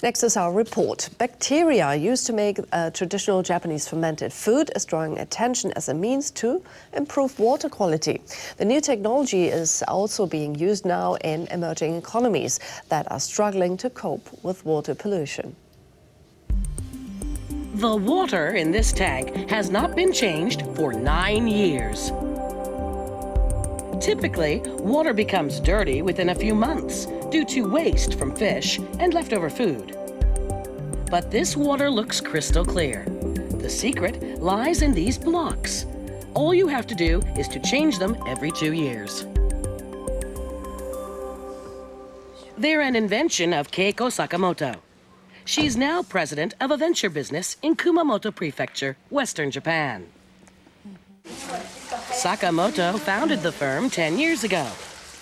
Next is our report. Bacteria used to make traditional Japanese fermented food is drawing attention as a means to improve water quality. The new technology is also being used now in emerging economies that are struggling to cope with water pollution. The water in this tank has not been changed for 9 years. Typically, water becomes dirty within a few months due to waste from fish and leftover food. But this water looks crystal clear. The secret lies in these blocks. All you have to do is to change them every 2 years. They're an invention of Keiko Sakamoto. She's now president of a venture business in Kumamoto Prefecture, Western Japan. Sakamoto founded the firm 10 years ago.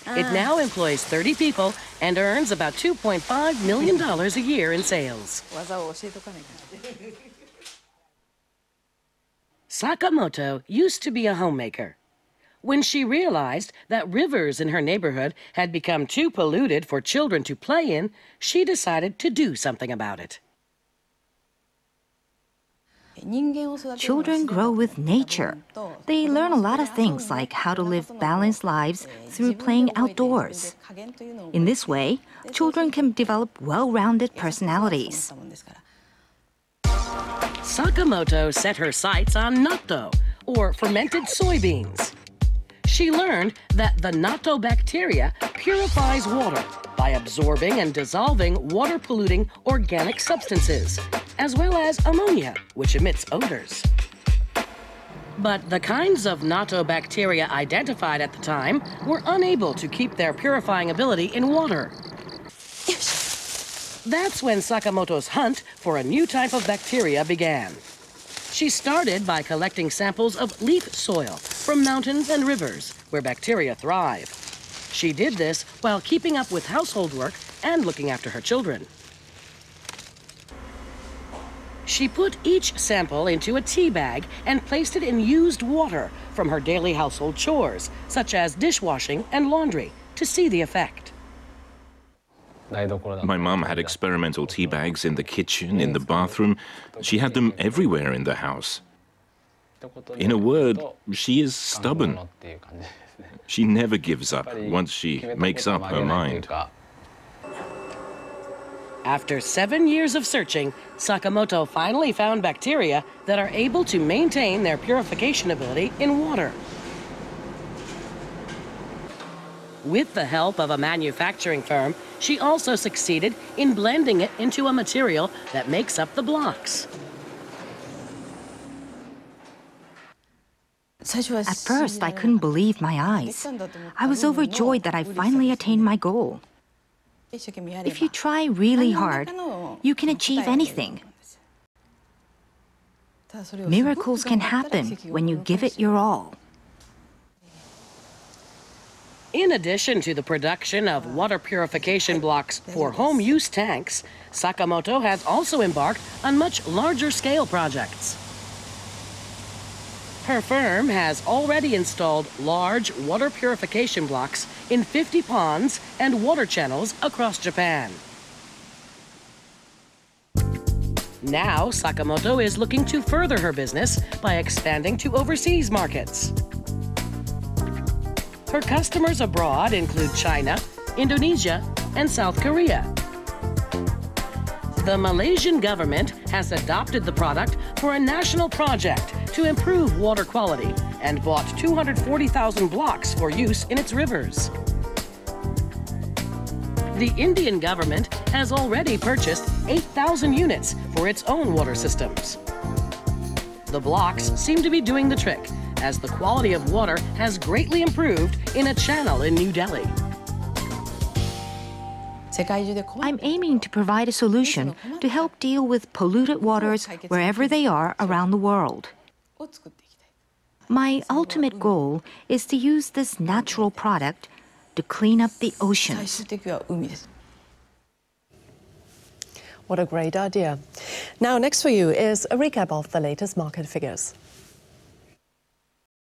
It now employs 30 people and earns about $2.5 million a year in sales. Sakamoto used to be a homemaker. When she realized that rivers in her neighborhood had become too polluted for children to play in, she decided to do something about it. Children grow with nature. They learn a lot of things like how to live balanced lives through playing outdoors. In this way, children can develop well-rounded personalities. Sakamoto set her sights on natto, or fermented soybeans. She learned that the natto bacteria purifies water by absorbing and dissolving water-polluting organic substances, as well as ammonia, which emits odors. But the kinds of natto bacteria identified at the time were unable to keep their purifying ability in water. That's when Sakamoto's hunt for a new type of bacteria began. She started by collecting samples of leaf soil from mountains and rivers where bacteria thrive. She did this while keeping up with household work and looking after her children. She put each sample into a tea bag and placed it in used water from her daily household chores, such as dishwashing and laundry, to see the effect. My mum had experimental tea bags in the kitchen, in the bathroom. She had them everywhere in the house. In a word, she is stubborn. She never gives up once she makes up her mind. After 7 years of searching, Sakamoto finally found bacteria that are able to maintain their purification ability in water. With the help of a manufacturing firm, she also succeeded in blending it into a material that makes up the blocks. At first, I couldn't believe my eyes. I was overjoyed that I finally attained my goal. If you try really hard, you can achieve anything. Miracles can happen when you give it your all. In addition to the production of water purification blocks for home use tanks, Sakamoto has also embarked on much larger scale projects. Her firm has already installed large water purification blocks in 50 ponds and water channels across Japan. Now, Sakamoto is looking to further her business by expanding to overseas markets. Her customers abroad include China, Indonesia, and South Korea. The Malaysian government has adopted the product for a national project to improve water quality and bought 240,000 blocks for use in its rivers. The Indian government has already purchased 8,000 units for its own water systems. The blocks seem to be doing the trick, as the quality of water has greatly improved in a channel in New Delhi. I'm aiming to provide a solution to help deal with polluted waters wherever they are around the world. My ultimate goal is to use this natural product to clean up the oceans. What a great idea. Now, next for you is a recap of the latest market figures.